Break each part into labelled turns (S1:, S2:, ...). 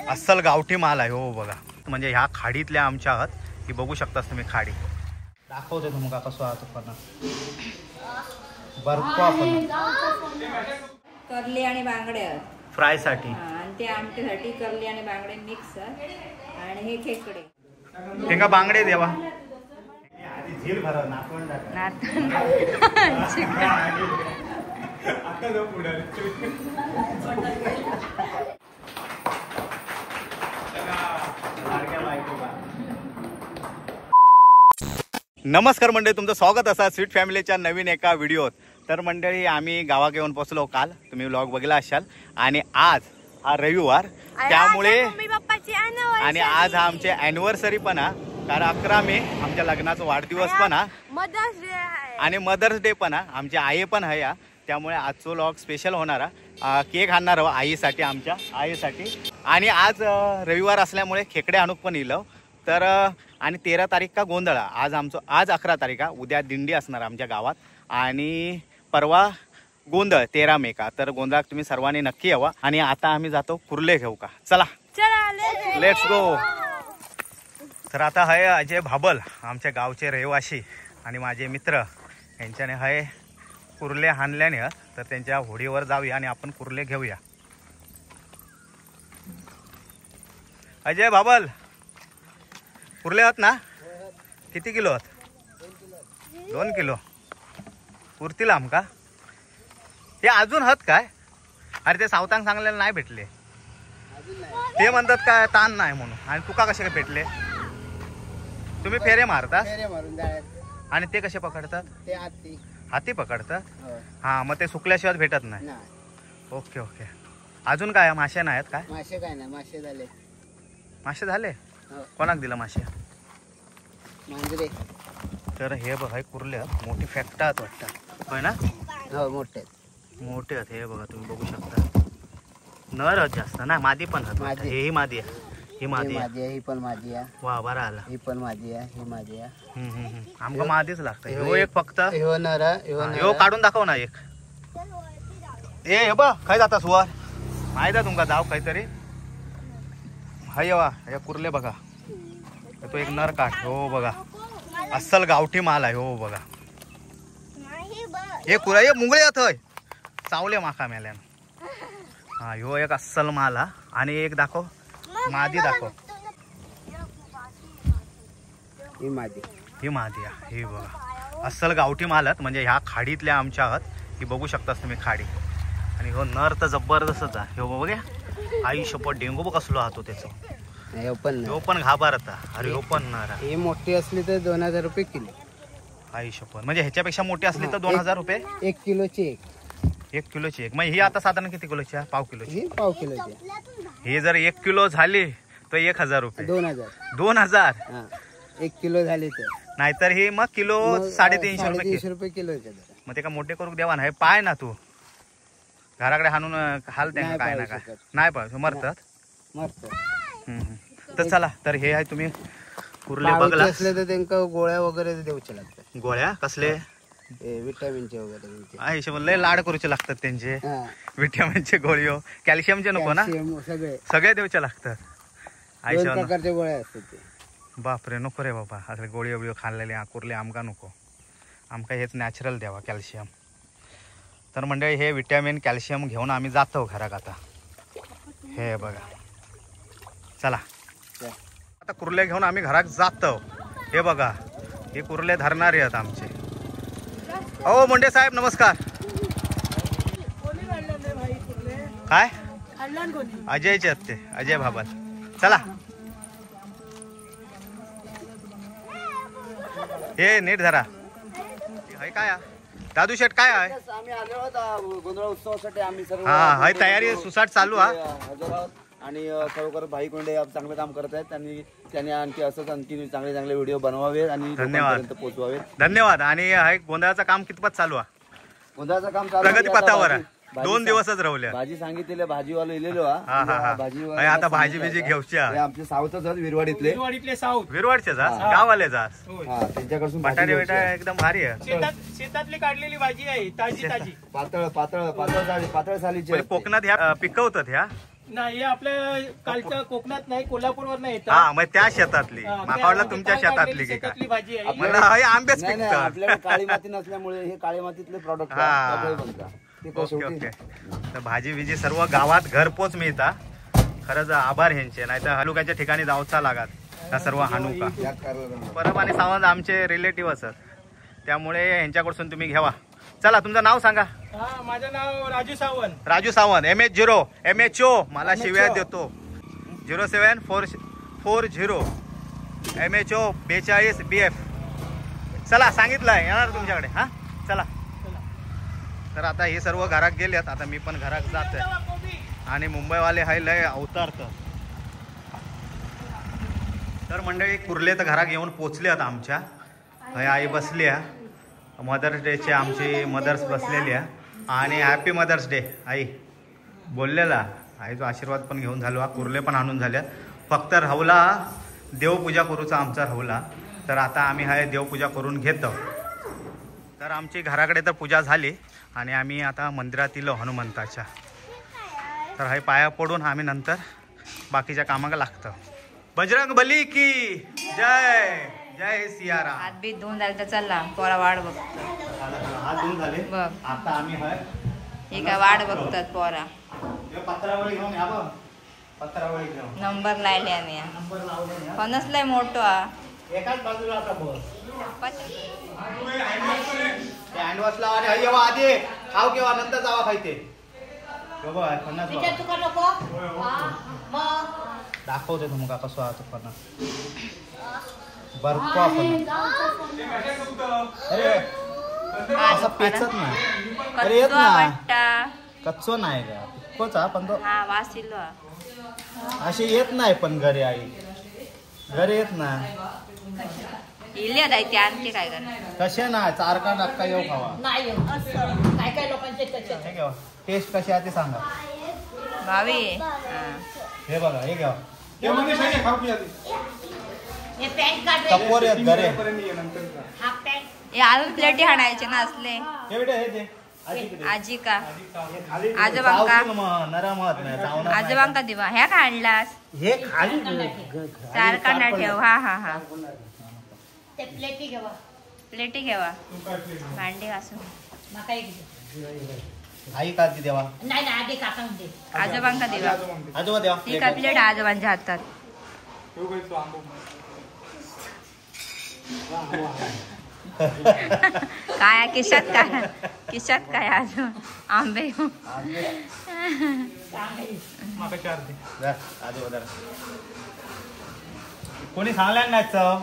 S1: अस्सल गावठी माल आहे हो बघा. म्हणजे ह्या खाडीतल्या आमच्या आहात ही बघू शकतास तुम्ही. खाडी दाखवते तुमका कसं आहात पण बर्फ आपण
S2: करली आणि बांगडे
S1: फ्राय साठी
S2: आणि ते आमटीसाठी करली आणि बांगडे मिक्स आणि हे खेकडे.
S1: तेंका बांगडे देवा झील भरा नातवंड नमस्कार मंडळी, तुमचं स्वागत असा स्वीट फॅमिलीच्या नवीन एका व्हिडिओत. तर मंडळी आम्ही गावात येऊन पोहोचलो काल, तुम्ही व्लॉग बघितला असाल. आणि आज हा रविवार त्यामुळे आणि आज हा आमचे अॅनिव्हर्सरी पण हा, कारण 11 मे आमच्या लग्नाचा वाढदिवस पण हा आणि मदर्स डे पण हा. आमची आई पण आहे या, त्यामुळे आजचा व्लॉग स्पेशल होणार. केक आणणार आईसाठी, आमच्या आईसाठी. आणि आज रविवार असल्यामुळे खेकडे आणूक पण येलो. तर आणि 13 तारीख का गोंधळा. आज 11 तारीख का, उद्या दिंडी असणार आमच्या गावात. आणि परवा गोंधळ 13 मे का. तर गोंधळात तुम्ही सर्वांनी नक्की यावा. आणि आता आम्ही जातो कुर्ले घेऊ का. चला लेट्स गो. तर आता आहे अजय भाबल, आमच्या गावचे रहिवासी आणि माझे मित्र, यांच्याने आहे कुर्ले हाणल्याने. तर त्यांच्या होडीवर जाऊया आणि आपण कुर्ले घेऊया. अजय भाबल, कुर्ले आहात ना? किती किलो आहात? 2 किलो पुरतील आमका? ते अजून आहात काय? अरे ते सावतांग सांगलेलं नाही भेटले. ते म्हणतात काय ताण नाही म्हणून. आणि तुका कसे काय भेटले? तुम्ही फेरे मारता आणि ते कसे पकडतात? ते हाती पकडतात. हा, मग ते सुकल्याशिवाय भेटत नाही. Okay okay. अजून काय मासे नाहीत काय?
S3: मासे काय नाही, मासे झाले.
S1: मासे झाले? कोणाक दिला मासे?
S3: मांजरे.
S1: तर हे बघा कुर्ले मोठी फॅक्ट आहेत वाटतात, होय ना?
S3: हो, मोठे
S1: मोठे आहेत. हे बघा तुम्ही बघू शकता. नर आहेत जास्त ना, मादी पण आहेत. ही मादी आहे, ही मादी आहे,
S3: ही पण माझी आहे.
S1: वा बरा आला.
S3: ही पण माझी आहे, ही माझी आहे.
S1: आमका मादीच लागतं. ह्यो एक फक्त
S3: ह्यो नर,
S1: ह्यो काढून दाखव ना एक. हे बघ काय जाता सुवार माहित आहे तुमका? जाव काहीतरी हाय वा. हे कुर्ले बघा, तो एक नर काठ. हो बघा, अस्सल गावठी माल आहे. हो बघा, हे कुरा हे मुंगळे होय चावले माका मेल्यान. हा, ह्यो एक अस्सल माल हा. आणि एक दाखव मादी, दाखव.
S3: ही मादी,
S1: ही मादी आहे. ही बघा अस्सल गावठी माल आहेत. म्हणजे ह्या खाडीतल्या आमच्या आहात, ही बघू शकतास तुम्ही खाडी. आणि हो नर तर जबरदस्तच आहे. हो बघा, आई शपथ डेंगू बघ कसलो आहात त्याचं. ह्यो पण घाबरता. अरे ह्यो पण नर.
S3: ही मोठी असली तर 2000 रुपये किलो.
S1: आई शपथ. म्हणजे ह्याच्यापेक्षा मोठी असली तर 2000 रुपये
S3: 1 किलोची.
S1: 1 किलोची एक. मग ही आता साधारण किती किलोची आहे? पाव किलोची.
S3: ही पाव किलोची.
S1: ही जर 1 किलो झाली तर 1000 रुपये. 2000.
S3: 1 किलो झाली तर.
S1: नाहीतर ही मग किलो 350
S3: रुपये किलो.
S1: मग ते का मोठे करून देवा ना. हे पाय ना तू घराकडे हाणून हाल त्यांना काय ना काय नाही पाहिजे, मरतात. तर चला, तर हे आहे तुम्ही कुर्ले बघला
S3: असले तर त्यांना गोळ्या वगैरे देऊचे लागतात.
S1: गोळ्या कसले?
S3: विटॅमिनचे वगैरे.
S1: हा, हिशोब लय लाड करूचे लागतात त्यांचे. विटॅमिनचे गोळी, कॅल्शियमचे नको ना, सगळे देऊचे लागतात.
S3: प्रकारच्या गोळ्या असतात ते.
S1: बापरे, नको रे बाबा असले गोळी वळी खाल्लेले कुर्ले आमका नको. आमका हेच नॅचरल द्यावा, कॅल्शियम. तर मंडळी हे विटॅमिन कॅल्शियम घेऊन आम्ही जातो घरात. आता हे बघा, चला आता कुर्ले घेऊन आम्ही घरात जातो. हे बघा, हे कुर्ले धरणारे आहेत आमचे. हो मुंडे साहेब नमस्कार. काय? अजयचे आहेत ते, अजय भाबल. चला हे नीट धरा. हे काय दादू शेठ काय आहे?
S3: आम्ही आलो आहोत गोंधळ उत्सवासाठी. आम्ही सर्व
S1: हा तयारी सुसाट चालू हा.
S3: आणि खरोखर भाई कोंडे चांगलं काम करत आहेत. आणि त्यांनी आणखी असंच आणखी चांगले चांगले व्हिडिओ बनवावे आणि
S1: धन्यवाद
S3: पोहोचवावे.
S1: धन्यवाद. आणि गोंधळाचं काम कितपत चालू आहे?
S3: गोंधळाचं काम
S1: प्रगतीपथावर आहे. 2 दिवसच राहिल्या.
S3: भाजी सांगितलेलं, भाजीवाला इलेलो
S1: भाजी. आता भाजी बिजी घेऊची.
S3: आमचे साऊथच विरवाडीतले साऊथ,
S1: विरवाडचे गावाले जास.
S3: त्यांच्याकडून
S1: बटाटे बेटा एकदम भारी आहे.
S4: शेतातली काढलेली भाजी आहे, ताजी ताजी.
S3: पातळ पातळ पातळ सालीची.
S1: कोकणात ह्या पिकवतात ह्या
S4: नाही आपल्या कालच्या कोकणात नाही कोल्हापूरवर नाही येतात.
S1: हा मग त्या शेतातली माका वाटलं तुमच्या शेतातली की काय
S4: शेतातली भाजी आहे.
S1: मला हे आंबेच
S3: नाही नाही
S1: पिकतात.
S3: आपल्याकडे काळी माती नसल्यामुळे हे काळी मातीतले प्रॉडक्ट
S1: हा.
S3: बनतात.
S1: Okay okay. तर भाजी विजी सर्व गावात घरपोच मिळता. खरंच आभार ह्यांचे, नाही तर हलुक्याच्या ठिकाणी जाऊचा लागत त्या सर्व हानुका. परब आणि सावंत आमचे रिलेटिव्ह असत, त्यामुळे यांच्याकडून तुम्ही घ्यावा. चला तुमचं नाव सांगा.
S4: हा माझं नाव राजू सावंत.
S1: राजू सावंत MH0 MHO मला शिव्या देतो 0740 MHO 42 BF. चला सांगितलंय येणार तुमच्याकडे. हा चला. तर आता हे सर्व घरात गेलेत, आता मी पण घरात जातोय. आणि मुंबईवाले हाय लय अवतारत. तर मंडळी कुर्ले तर घरात येऊन पोचले आहेत आमच्या. आई बसली आहे, मदर्स डेचे आमची मदर्स बसलेली आहे. आणि हॅपी मदर्स डे आई बोललेला. आईचा आशीर्वाद पण घेऊन झालो, कुर्ले पण आणून झाले. फक्त राहुला देवपूजा करूचा आमचा राहुला. तर आता आम्ही हाय देवपूजा करून घेतो. तर आमची घराकडे तर पूजा झाली आणि आम्ही आता मंदिरात येलो हनुमंताच्या. तर हाय पाया पडून आम्ही नंतर बाकीच्या कामाला लागतं. बजरंग बली की जय. जय सियाराम.
S2: हात बीत धुवून झाले तर चालला पोरा वाट बघतो.
S1: हात धुवून झाले
S2: बघ
S1: आता आम्ही हाय
S2: हे काय वाट बघतात पोरा.
S1: पत्रावळी घेऊन या बघ. पत्रावळी घेऊन
S2: नंबर लायले आणि
S1: नंबर लावले.
S2: फणस लय मोठो हा.
S1: एकाच बाजूला आता बस.
S2: पत्र-
S1: हँडवॉश लावा आणि येवा आधी खाऊ केव्हा नंतर जावा खायते. फणस दाखवते तुमका कसं आहे फणस. बर्फ अरे असं पेचत नाही. अरे येत
S2: कच्चा
S1: ना
S2: वाटता.
S1: कच्चो नाही का पिक्कोच हा पण तो
S2: हा वास इलो हा.
S1: असे येत नाही. पण घरी आई घरी येत नाही.
S2: इले आता इथे आणते काय करणार.
S1: कसे नाही चारका नक्का येऊ खावा.
S5: नाही असं काय काय लोकांचे त्याचे
S1: हे घ्या टेस्ट कशी आहे ते सांगा.
S2: भावी
S1: हे बघा हे घ्या.
S5: हे पॅन्ट काढ
S1: कपोर येत घरे.
S5: हा पॅन्ट
S2: हे अजून प्लेटी हाणायचे ना असले.
S1: हे बेटा हे दे.
S2: आजी का आजोबांका
S1: नरम होत नाही चावणार नाही.
S2: आजोबांका दिवा ह्या का आणलास.
S1: हे खाली
S2: सारखा ना ठेव. हा हा हा
S5: ते प्लेटी घेवा
S2: प्लेटी घेवा भांडी घासून.
S5: माका एक दे.
S1: आई का ती देवा.
S5: नाही नाही आधी काका दे.
S2: आजोबांका दिवा.
S1: आजोबा देवा.
S2: ही का प्लेट आजोबांच्या हातात. काय किशात काय अजून आंबे.
S1: जा, आजोबा जरा. कोणी सांगलं नाही चव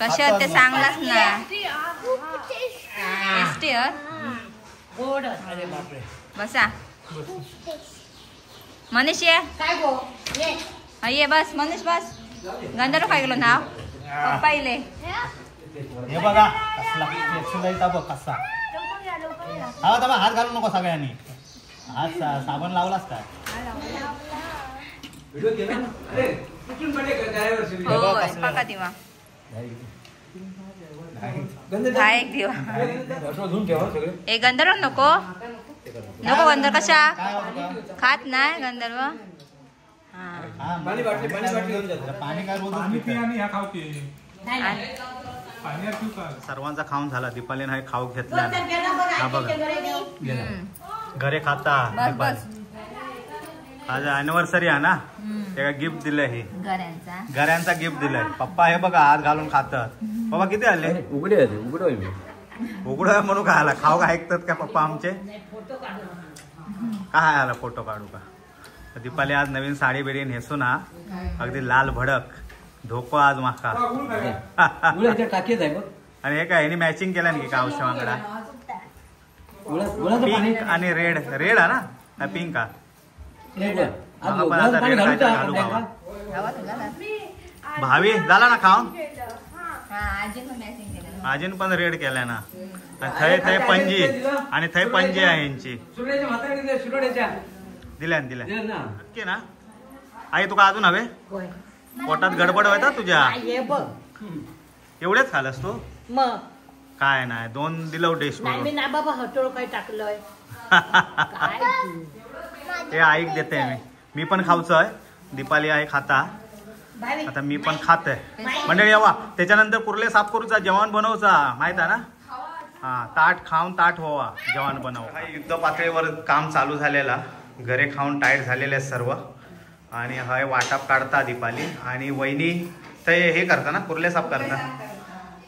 S2: कशा ते सांगलाच ना. टेस्टी
S5: गोड
S2: बसा मनीष ये.
S5: काय गो ये
S2: ये बस मनीष बस. गंधर्व काय गेलो नाव पप्पा इले.
S1: हे बघा कसला एक्सरसाइज बघ कसा. हा तबा हात घालू नको सगळ्यांनी. हात साबण लावलास काय.
S2: हो पका दिवा. हा एक दिवा. ए गंधर्व नको नको. गंधर्व कशा
S1: काय होतं?
S2: खात नाही गंधर्व. हा
S1: हा, पाणी काय रोजच पितं. सर्वांचा खाऊन झाला. दीपालीने हा खाऊ घेतला. हा बघा घरे खाता.
S2: बस बस
S1: आज अॅनिव्हर्सरी आहे ना, त्याला गिफ्ट दिलंय. हे
S2: घरांचा
S1: घरांचा गिफ्ट दिलाय. पप्पा हे बघा हात घालून खातात. पप्पा किती आले.
S3: उघडे
S1: उघड म्हणून काय आला. खाऊ का ऐकतात का पप्पा आमचे. काय आला फोटो काढू का. दीपाली आज नवीन साडी बिडी नेसू ना अगदी लाल भडक धोको आज माका. आणि हे काय यांनी मॅचिंग केलं नाही का औषधांकडा. पिंक आणि रेड. रेड आहे ना पिंक का. मला पण आता रेड काय घालू बाबा. भावी झाला ना खाऊन. आजीन पण रेड केलाय ना. थय थय पंजी आणि थय पंजी आहे यांची. दिल्या नक्की ना. आई तुका अजून हवे. पोटात गडबड व्हायचा तुझ्या.
S5: ये बघ
S1: एवढेच खालस तू.
S5: मग
S1: काय नाही 2 दिलं डिश
S5: नाही मी नाही बाबा हटोळ काय टाकलंय.
S1: हे ऐक देते मी. मी पण खाऊचं आहे, दीपाली आहे खाता,
S5: बाय
S1: आता मी पण खात आहे. मंडळी यावा, त्याच्यानंतर कुर्ले साफ करूचा, जेवण बनवचा, माहित आहे ना. हा, ताट खाऊन ताट व्हावा, जेवण बनव. युद्ध पातळीवर काम चालू झालेला, घरे खाऊन टाईट झालेले आहेत सर्व. आणि हय वाटप काढता दीपाली आणि वहिनी ते हे करता ना, कुर्ले साफ करता.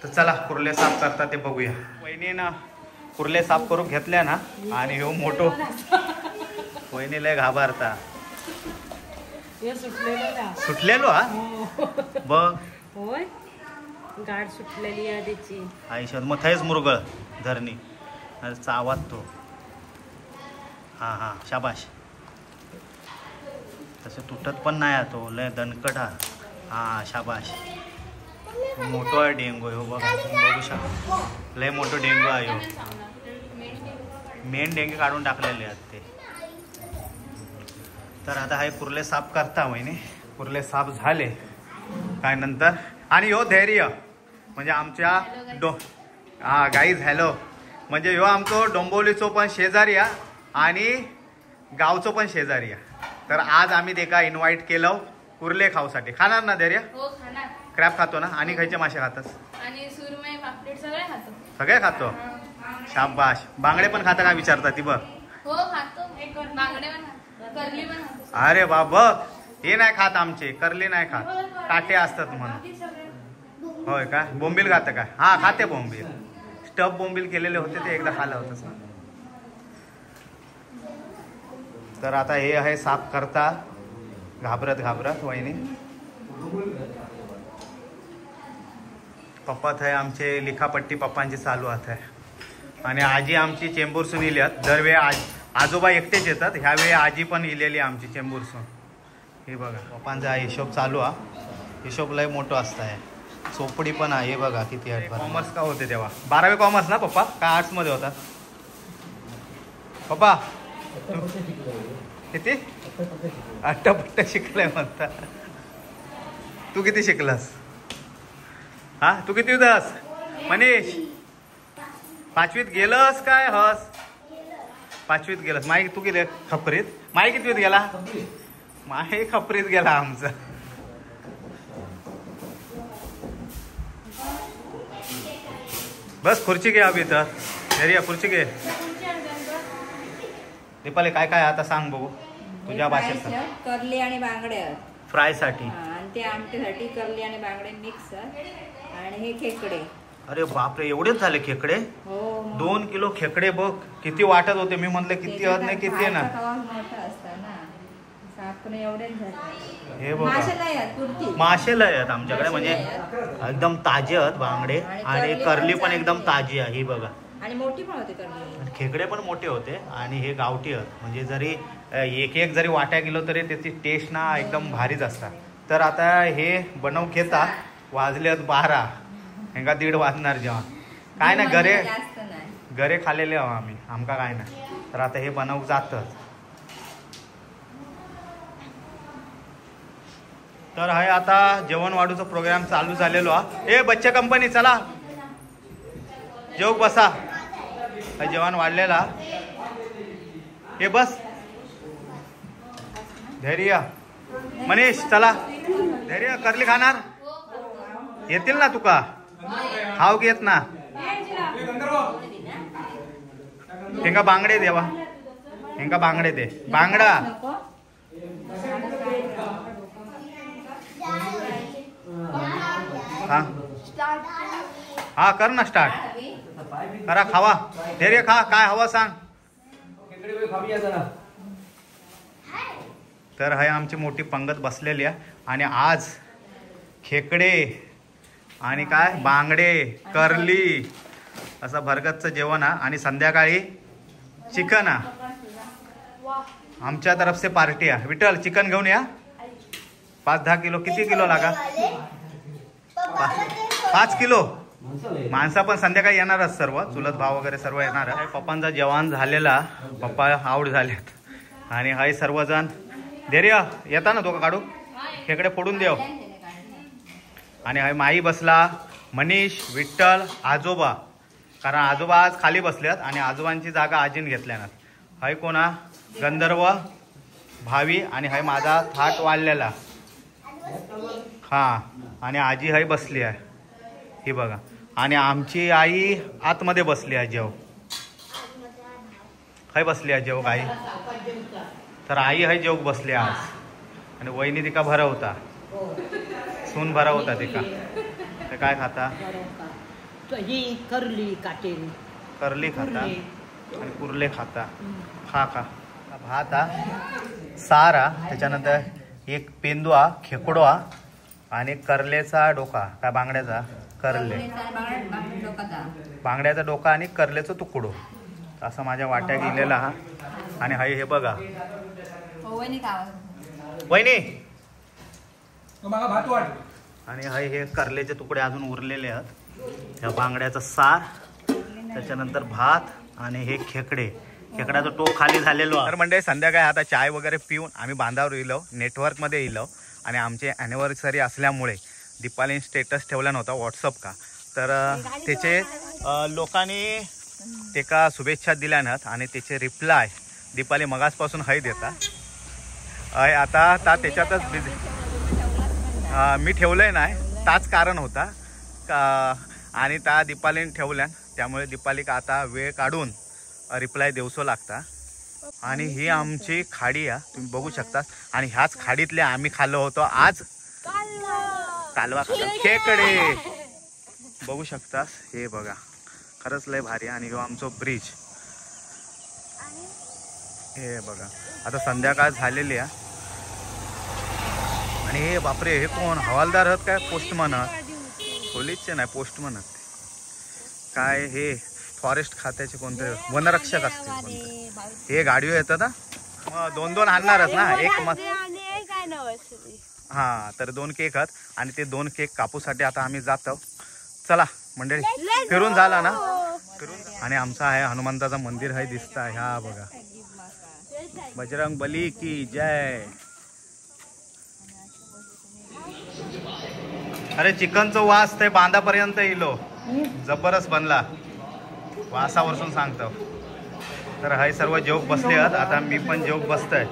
S1: तर चला कुर्ले साफ करता ते बघूया. वहिनी ना कुर्ले साफ करून घेतल्या ना, आणि हो मोठो वहिनी लय घाबरता. सुटलेलो हा बघ,
S6: होय गाड सुटलेली आहे त्याची.
S1: आयुष्यात मग थंयच मुरगळ धरणी चावात तो. हा हा, शाबाश. तसं तुटत पण नाही तो, लय दणकट हा. हा शाबाश. मोठो आहे डेंगू हो, बघा बघू शकता, लय मोठं डेंगू आहे हो. मेन डेंगे काढून टाकलेले आहेत ते. तर आता हे कुर्ले साफ करता वहिनी. कुर्ले साफ झाले काय नंतर. आणि हो धैर्य म्हणजे आमच्या हा गाईज हॅलो, म्हणजे ह्यो आमचो डोंबिवलीचो पण शेजारी आहे आणि गावचो पण शेजारी आहे. तर आज आम्ही ते का इन्व्हाइट केलं कुर्ले खाऊसाठी. खाणार ना धैर्य?
S7: हो खाणार.
S1: क्रॅब खातो ना, आणि खायचे मासे खातास?
S7: आणि सुरमई पापलेट सगळे खातो.
S1: सगळे खातो, शाबाश. बांगडे पण खाता का विचारता ती बघ.
S7: हो खातो, बांगडे पण खातो, करली पण खातो.
S1: अरे बाबा, हे नाही खात आमचे, करली नाही खात, काटे असतात म्हणून. होय का? बोंबील खातं का? हा खाते बोंबील, स्टफ बोंबील केलेले होते ते एकदा खाल्लं होतं. तर आता हे आहे साफ करता घाबरत घाबरत वहिनी. पप्पा आहे आमचे लिखापट्टी पप्पांची चालू आहे. आणि आजी आमची चेंबूरसून इल्यात. दरवेळी आजोबा एकटेच येतात, ह्यावेळी आजी पण इलेली आमची चेंबूरसून. हे बघा पप्पांचा हिशोब चालू हा. हिशोब लय मोठं असतं आहे. चोपडी पण आहे, हे बघा किती आहे. कॉमर्स का होते तेव्हा? 12वी कॉमर्स ना पप्पा, का आर्ट्समध्ये होतात पप्पा? किती? अट्टापट्टा शिकलाय म्हणता. तू किती शिकलास? हा, तू किती उदास मनीष? 5वीत गेलस काय हस? 5वीत गेलस. माई तू किती खपरीत? माई कितवीत गेला? माई खपरीत गेला आमचा. बस खुर्ची घे अभि. तर एरिया खुर्ची घे. दीपाली काय काय आता सांग बघू तुझ्या भाषेत.
S2: करली आणि बांगडे
S1: फ्राय साठी,
S2: आणि ते आमटीसाठी करली आणि बांगडे मिक्स. आणि हे खेकडे.
S1: अरे बापरे, एवढेच झाले खेकडे?
S2: हो,
S1: 2 किलो खेकडे बघ. किती वाटत होते, मी म्हटलं किती हद नाही किती आहे ना. हे बघा मासे लय आहेत आमच्याकडे, म्हणजे एकदम ताजे आहेत बांगडे. आणि करली पण एकदम ताजी आहे ही बघा.
S2: आणि मोठी पण होती करली.
S1: खेकडे पण मोठे होते. आणि हे गावठी आहेत, म्हणजे जरी एक एक जरी वाट्या गेलो तरी त्याची टेस्ट ना एकदम भारीच असतात. तर आता हे बनव घेता. वाजले 12, हेंगा 1:30 वाजणार जेव्हा. काय ना घरे खाल्लेले आहो आम्ही, आमका काय ना. तर आता हे बनवू जातच. तर आहे आता जेवण वाढूचा प्रोग्राम चालू झालेलो हा. ए बच्चे कंपनी चला जेवक बसा. जेवण वाढलेला. हे बस धैर्य मनीष चला. धैर्य करली खाणार? येतील ना तुका? खाऊ घेत ना. हेंगा बांगडे देवा, हेंगा बांगडे दे. बांगडा हा कर ना स्टार्ट करा. खावा धैर्य, खा काय हवा सांग. तर हे आमची मोठी पंगत बसलेली आहे. आणि आज खेकडे आणि काय बांगडे करली असं भरगतचं जेवण आहे. आणि संध्याकाळी चिकन आहे. आमच्या तरफ से पार्टी आहे. विठ्ठल चिकन घेऊन या. 5-10 किलो. किती किलो लागा? 5 किलो. माणसं पण संध्याकाळी येणारच, सर्व चुलत भाव वगैरे सर्व येणार आहे. पप्पांचा जेवण झालेला, पप्पा आऊट झालेत. आणि हाय सर्वजण. धैर्य येता ना तो काढू, खेकडे फोडून देव. आणि हाय माई बसला, मनीष, विठ्ठल, आजोबा. कारण आजोबा आज खाली बसल्यात आणि आजोबांची जागा आजीन घेतल्यानं. हाय कोणा? गंधर्व भावी आणि हाय माझा थाट वाढलेला हा आणि आजी हाय बसली आहे ही बघा आणि आमची आई आतमध्ये बसली आहे जेव हाय बसली आहे जेव आई तर आई हाय जेव बसली आज आणि वहिनी तिका भरा होता सून भरा होता तिका ते काय खाता
S5: ही करली काटेरी
S1: करली खाता आणि कुर्ले खाता खा खा भात हा सारा त्याच्यानंतर एक पेंदुआ खेकडवा आणि करलेचा डोका काय बांगड्याचा करले बांगड्याचा डोका आणि करलेचा तुकडो असं माझ्या वाट्या गेलेला हा आणि हाय हे बघा वहिनी आणि हाय हे करलेचे तुकडे अजून उरलेले आहेत ह्या बांगड्याचा सार त्याच्यानंतर भात आणि हे खेकड्याचा टोक खाली झालेलो तर म्हणजे संध्याकाळी आता चाय वगैरे पिऊन आम्ही बांधावर येलो नेटवर्कमध्ये येलो आणि आमचे ॲनिव्हर्सरी असल्यामुळे दीपालीने स्टेटस ठेवला नव्हता व्हॉट्सअप का तर त्याचे लोकांनी त्याका शुभेच्छा दिल्या नाहीत आणि त्याचे रिप्लाय दीपाली मगासपासून हाय देतात आता त्याच्यातच बिझी मी ठेवलंय नाही ताच कारण होता आणि त्या दीपालीने ठेवल्या त्यामुळे दीपालीका आता वेळ काढून रिप्लाय देऊसो लागता आणि ही आमची खाडी आहे तुम्ही बघू शकता आणि ह्याच खाडीतले आम्ही खाल्लो होतो आज कालवा खेकडे बघू शकता हे बघा खरंच लय भारी आणि ह्यो आमचो ब्रिज हे बघा आता संध्याकाळ झालेली आहे आणि हे बापरे हे कोण हवालदार आहेत काय पोस्टमन पोलीसचे नाही पोस्टमन आहेत काय हे फॉरेस्ट खात्याचे कोणते वनरक्षक असतील हे गाडीवर येतात ना दोन आणणारच ना एक हा तर 2 केक आहेत आणि ते 2 केक कापूसाठी आता आम्ही जातो चला मंडळी फिरून झाला ना आणि आमचा आहे हनुमंताचा मंदिर आहे दिसता ह्या बघा बजरंग बली की जय अरे चिकनचं वास ते बांधापर्यंत इलो जबरदस्त बनला वासावरसून सांगतो तर हाय सर्व जेवक बसले आहेत आता मी पण जेवक बसतोय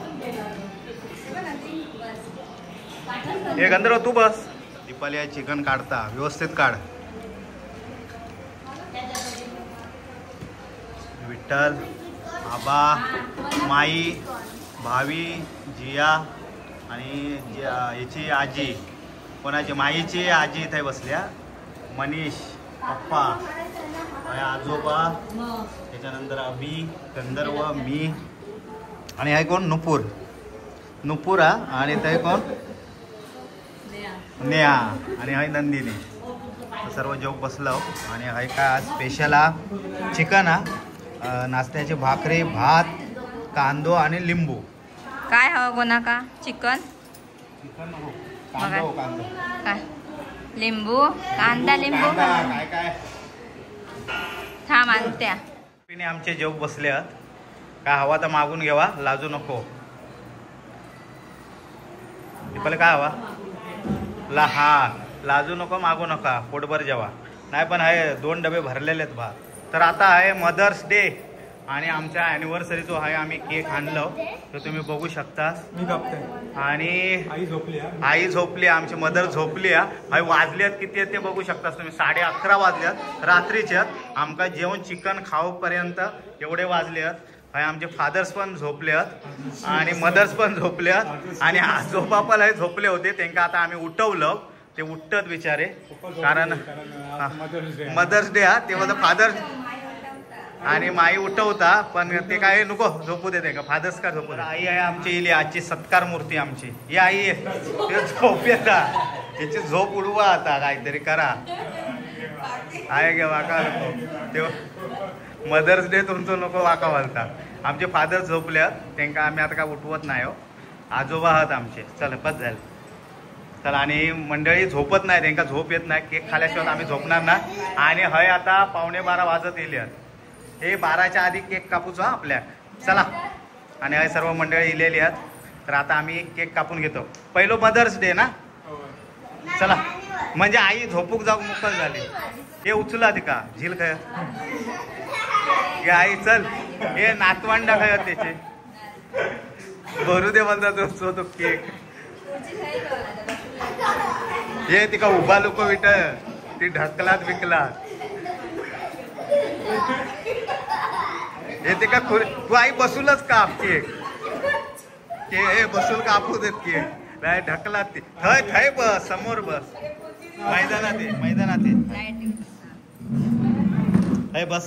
S1: हे गंधर्व तू बस दीपाली आहे चिकन काढता व्यवस्थित काढ विठ्ठल आबा माई भावी जिया आणि याची आजी कोणाची माईची आजी इथे बसल्या मनीष पप्पा आजोबा त्याच्यानंतर अभि गंधर्व मी आणि हाय कोण नुपुरा आणि ते कोण नेहा आणि हाय नंदिनी सर्व जेवक बसलो आणि हाय काय आज स्पेशल हा चिकन हा नाश्त्याची भाकरी भात कांदो आणि लिंबू
S2: काय हवं कोणाका चिकन
S1: कांदो
S2: काय लिंबू कांदा लिंबू
S1: काय काय
S2: थांब आणत्या
S1: आमचे जेवक बसले आहेत काय हवा तर मागून घ्यावा लाजू नको दीपाली काय हवा लाजू नको मागू नका पोटभर जेवा नाही पण आहे 2 डबे भरलेले आहेत भात तर आता आहे मदर्स डे आणि आमच्या ॲनिव्हर्सरी जो आहे आम्ही केक आणलो तो तुम्ही बघू शकता आणि आई झोपली आमची मदर झोपली आहे वाजले आहेत किती आहेत ते बघू शकता तुम्ही 11:30 वाजल्यात रात्रीचे आहेत आमका जेवण चिकन खाऊपर्यंत एवढे वाजले आहेत हाय आमचे फादर्स पण झोपले आहेत आणि मदर्स पण झोपले आहेत आणि आजोबा पण झोपले होते त्यांना आता आम्ही उठवलं ते उठतात बिचारे कारण मदर्स डे हा तेव्हा फादर आणि माई उठवता पण ते काय नको झोपू देते का फादर्स का झोपू दे आई आहे आमची इली आजची सत्कार मूर्ती आमची ही आई आहे झोप येता त्याची झोप उडवा आता काहीतरी करा आहे गे वाका नको ते मदर्स डे तुमचं नको वाका वालता आमचे फादर झोपल्यात त्यांना आम्ही आता काय उठवत नाही हो आजोबा आहात आमचे चल बस झालं चला आणि मंडळी झोपत नाही त्यांना झोप येत नाही केक खाल्याशिवाय आम्ही झोपणार ना आणि हय आता 11:15 वाजत येईल हे 12च्या आधी केक कापूचा आपल्या चला आणि हे सर्व मंडळी इलेली आहेत तर आता आम्ही केक कापून घेतो पहिलो मदर्स डे ना चला म्हणजे आई झोपूक जाऊ मोकळ झाली हे उचला ती का झील काय हे आई चल हे नातवंडा काय त्याचे भरू दे म्हणतात तो केक. हे तिका उभा लोक विट ती ढकलात विकलात. हे ते का तू आई बसूनच काप केक. हे बसून कापू देत केक नाही ढकलात ती. थय थय बस समोर बस. मैदानात हे बस.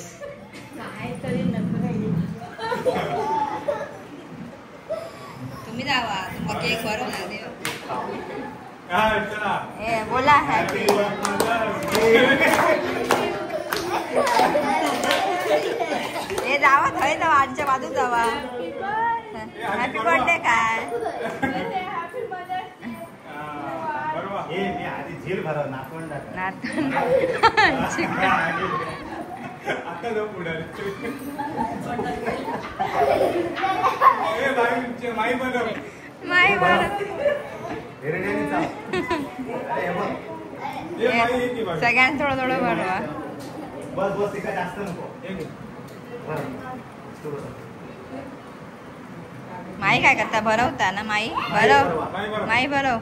S2: तुम्ही जावा केक भरून बोला हॅपी हे जावा थंय जावा आजच्या बाजूत जावा. हॅपी बर्थडे काय
S1: झील भरा नातवंड
S2: माई बरं सगळ्यांना थोडं थोडं भरवा.
S1: बस बस तिका जास्त नको.
S2: माई काय करता भरवता ना माई भरव माई भरव.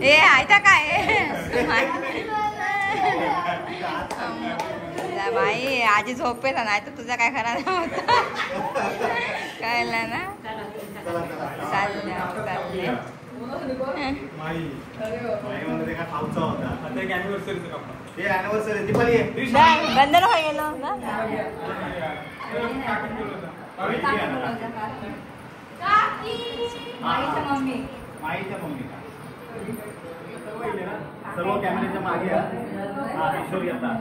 S2: ए आयता काय बाई आजी झोपेला नाही तर तुझा काय खरा नव्हता कळलं ना. चालले बंद न गेलो ना. माईच्या मम्मी
S1: सर्व कॅमेऱ्याच्या मागे किशोरी आता.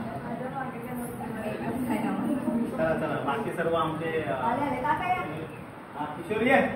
S1: चला चला बाकी सर्व आमचे किशोरी आहे.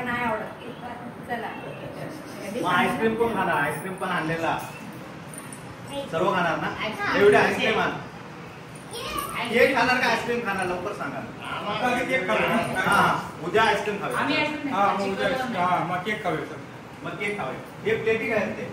S2: नाही आवडत. चला
S1: आईस्क्रीम कोण खाणार. आईस्क्रीम पण आणलेला सर्व खाणार ना. एवढे आईस्क्रीम आण. केक खाणार का आईस्क्रीम खाणार लवकर सांगा. हा उद्या आईस्क्रीम खावे.
S4: केक खावे.
S1: मग केक खावे. हे प्लेटी काय असते.